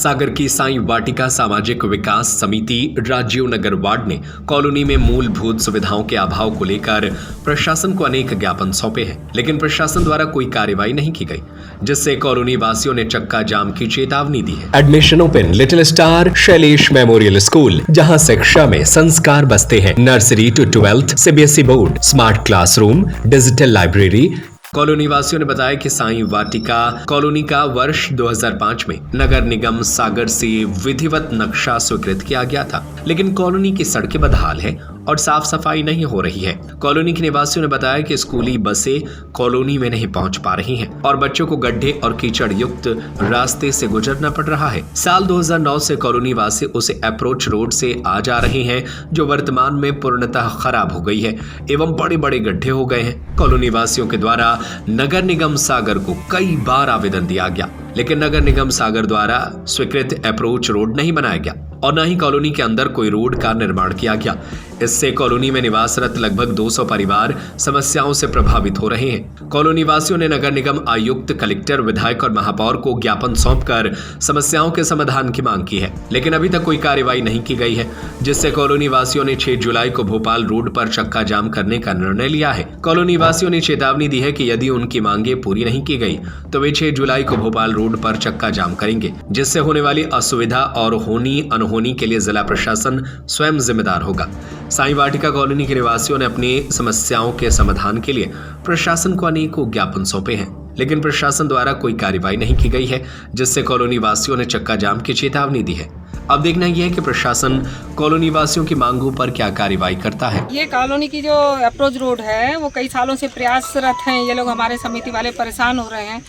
सागर की साईं वाटिका सामाजिक विकास समिति राजीव नगर वार्ड ने कॉलोनी में मूलभूत सुविधाओं के अभाव को लेकर प्रशासन को अनेक ज्ञापन सौंपे हैं, लेकिन प्रशासन द्वारा कोई कार्रवाई नहीं की गई, जिससे कॉलोनी वासियों ने चक्का जाम की चेतावनी दी है। Admission open little star Shailesh memorial school, जहां शिक्षा में संस्कार बसते हैं। Nursery to 12th CBSE board, smart classroom, digital library. Colony वासियों ने बताया कि साईं वाटिका कॉलोनी का वर्ष 2005 में नगर निगम सागर से विधिवत नक्शा स्वीकृत किया गया था, लेकिन कॉलोनी की सड़कें बदहाल है और साफ सफाई नहीं हो रही है। कॉलोनी के निवासियों ने बताया कि स्कूली बसें कॉलोनी में नहीं पहुंच पा रही हैं और बच्चों को गड्ढे और कीचड़ युक्त रास्ते से गुजरना पड़ रहा है। साल 2009 से कॉलोनी वासी उस अप्रोच रोड से आ जा रहे हैं, जो वर्तमान में पूर्णतः खराब हो गई है एवं बड़े बड़े गड्ढे हो गए हैं। कॉलोनी वासियों के द्वारा नगर निगम सागर को कई बार आवेदन दिया गया, लेकिन नगर निगम सागर द्वारा स्वीकृत अप्रोच रोड नहीं बनाया गया और न ही कॉलोनी के अंदर कोई रोड का निर्माण किया गया। इससे कॉलोनी में निवासरत लगभग 200 परिवार समस्याओं से प्रभावित हो रहे हैं। कॉलोनी वासियों ने नगर निगम आयुक्त, कलेक्टर, विधायक और महापौर को ज्ञापन सौंपकर समस्याओं के समाधान की मांग की है, लेकिन अभी तक कोई कार्रवाई नहीं की गई है, जिससे कॉलोनी वासियों ने 6 जुलाई को भोपाल रोड पर चक्का जाम करने का निर्णय लिया है। कॉलोनी वासियों ने चेतावनी दी है कि यदि उनकी मांगे पूरी नहीं की गई तो वे 6 जुलाई को भोपाल रोड पर चक्का जाम करेंगे, जिससे होने वाली असुविधा और होनी अनहोनी के लिए जिला प्रशासन स्वयं जिम्मेदार होगा। साईं वाटिका कॉलोनी के निवासियों ने अपनी समस्याओं के समाधान के लिए प्रशासन को अनेकों ज्ञापन सौंपे हैं, लेकिन प्रशासन द्वारा कोई कार्रवाई नहीं की गई है, जिससे कॉलोनी वासियों ने चक्का जाम की चेतावनी दी है। अब देखना यह है कि प्रशासन कॉलोनी वासियों की मांगों पर क्या कार्रवाई करता है। ये कॉलोनी की जो अप्रोच रोड है वो कई सालों से प्रयासरत हैं। ये लोग हमारे समिति वाले परेशान हो रहे हैं।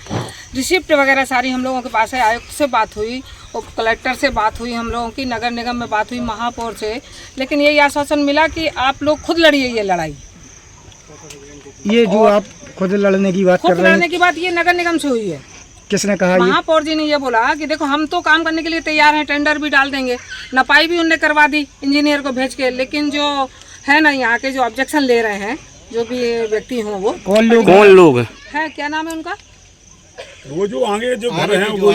रिसिप्ट वगैरह सारी हम लोगों के पास है। आयुक्त से बात हुई और कलेक्टर से बात हुई, हम लोगों की नगर निगम में बात हुई, महापौर से, लेकिन यही आश्वासन मिला कि आप लोग खुद लड़िए ये लड़ाई। ये जो आप खुद लड़ने की बात कर रहे हैं, लड़ने की बात ये नगर निगम से हुई है। किसने कहा? महापौर जी ने ये बोला कि देखो हम तो काम करने के लिए तैयार हैं, टेंडर भी डाल देंगे, नपाई भी उनने करवा दी इंजीनियर को भेज के, लेकिन जो है ना यहाँ के जो ऑब्जेक्शन ले रहे हैं जो भी व्यक्ति हों वो कौन लोग है, क्या नाम है उनका? वो जो आगे जो घर हैं, वो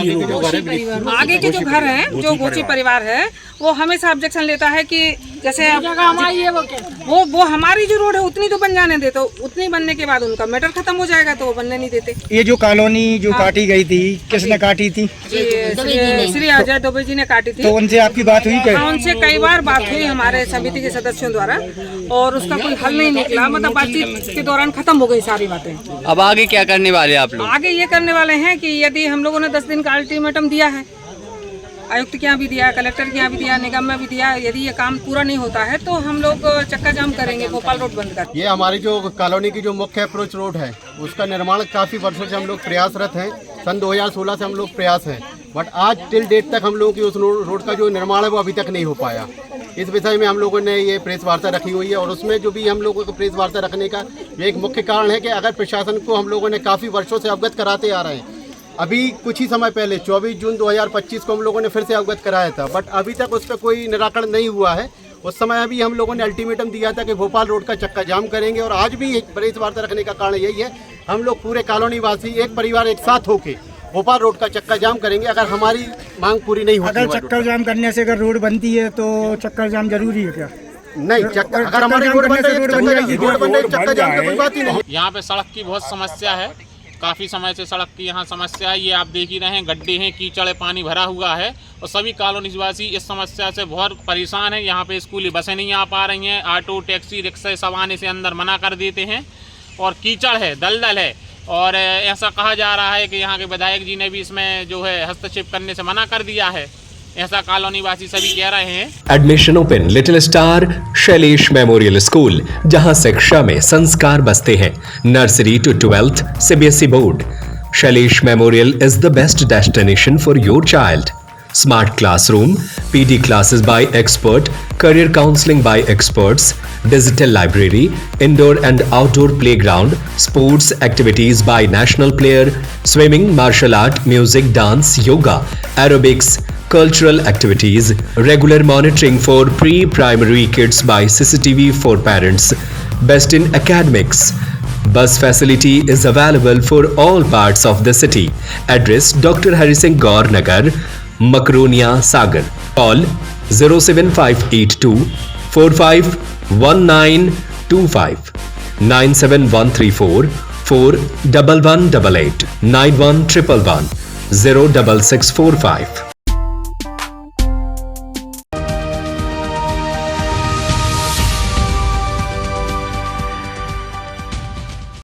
आगे के जो घर हैं, जो गोची परिवार है, वो हमेशा ऑब्जेक्शन लेता है कि जैसे वो हमारी जो रोड है उतनी तो बन जाने दे, तो उतनी बनने के बाद उनका मैटर खत्म हो जाएगा, तो वो बनने नहीं देते। ये जो कॉलोनी जो काटी गई थी, किसने काटी थी? श्री अजय दुबे जी ने काटी थी। तो उनसे आपकी बात हुई क्या? उनसे कई बार बात हुई हमारे समिति के सदस्यों द्वारा, और उसका कोई हल नहीं निकला। मतलब बातचीत के दौरान खत्म हो गई सारी बातें। अब आगे क्या करने वाले आप लोग? आगे ये करने वाले हैं कि यदि हम लोगों ने 10 दिन का अल्टीमेटम दिया है, आयुक्त के यहाँ भी दिया, कलेक्टर के यहाँ भी दिया, निगम में भी दिया, यदि ये काम पूरा नहीं होता है तो हम लोग चक्का जाम करेंगे, भोपाल रोड बंद कर। ये हमारी जो कॉलोनी की जो मुख्य अप्रोच रोड है उसका निर्माण काफ़ी वर्षों से हम लोग प्रयासरत हैं। सन 2016 से हम लोग प्रयास हैं, बट आज टिल डेट तक हम लोगों की उस रोड का जो निर्माण है वो अभी तक नहीं हो पाया। इस विषय में हम लोगों ने ये प्रेस वार्ता रखी हुई है, और उसमें जो भी हम लोगों को प्रेस वार्ता रखने का एक मुख्य कारण है कि अगर प्रशासन को हम लोगों ने काफ़ी वर्षों से अवगत कराते आ रहे हैं। अभी कुछ ही समय पहले 24 जून 2025 को हम लोगों ने फिर से अवगत कराया था, बट अभी तक उस पर कोई निराकरण नहीं हुआ है। उस समय अभी हम लोगों ने अल्टीमेटम दिया था कि भोपाल रोड का चक्का जाम करेंगे, और आज भी एक प्रेस वार्ता रखने का कारण यही है, हम लोग पूरे कॉलोनी वासी एक परिवार एक साथ होके भोपाल रोड का चक्का जाम करेंगे अगर हमारी मांग पूरी नहीं होती। अगर चक्कर जाम करने से अगर रोड बनती है तो चक्कर जाम जरूरी है क्या? नहीं, अगर हमारी रोड बन रही है चक्का जाम की कोई बात ही नहीं। यहाँ पे सड़क की बहुत समस्या है, काफ़ी समय से सड़क की यहाँ समस्या है। ये आप देख ही रहे हैं, गड्ढे हैं, कीचड़, पानी भरा हुआ है, और सभी कॉलोनी वासी इस समस्या से बहुत परेशान हैं। यहाँ पे स्कूली बसें नहीं आ पा रही हैं, ऑटो, टैक्सी, रिक्शा सब आने से अंदर मना कर देते हैं, और कीचड़ है, दलदल है, और ऐसा कहा जा रहा है कि यहाँ के विधायक जी ने भी इसमें जो है हस्तक्षेप करने से मना कर दिया है, ऐसा कॉलोनी वासी सभी कह रहे हैं। Admission open little star Shailesh memorial school, जहां शिक्षा में संस्कार बसते हैं। Nursery to 12th CBSE board, Shailesh memorial is the best destination for your child. Smart classroom, PD classes by expert, career counseling by experts, digital library, indoor and outdoor playground, sports activities by national player, swimming, martial art, music, dance, yoga, aerobics, cultural activities, regular monitoring for pre-primary kids by CCTV for parents, best in academics. Bus facility is available for all parts of the city. Address Dr. Hari Singh Gaur Nagar, Makronia Sagar. Call 07582 451925 97134 41188 9111 06645।